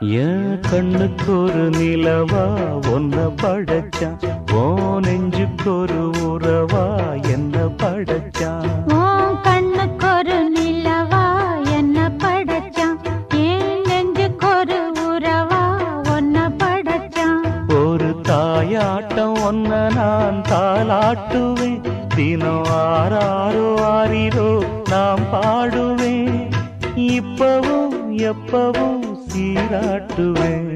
என் கண்ணுக்கு ஒரு நிலவா ஒன்ன படைச்சான், ஓ நெஞ்சுக்கு ஒரு உறவா என்ன படைச்சான். உன் கண்ணுக்கு ஒரு நிலவா என்ன படைச்சான், என் நெஞ்சுக்கு ஒரு உறவா ஒன்ன படைச்சான். ஒரு தாயாட்டம் ஒன்ன நான் தாலாட்டுவேன், தினம் ஆறாரோ ஆறிரோ நாம் பாடுவேன், இப்பவும் எப்பவும் சீராட்டுவேன்.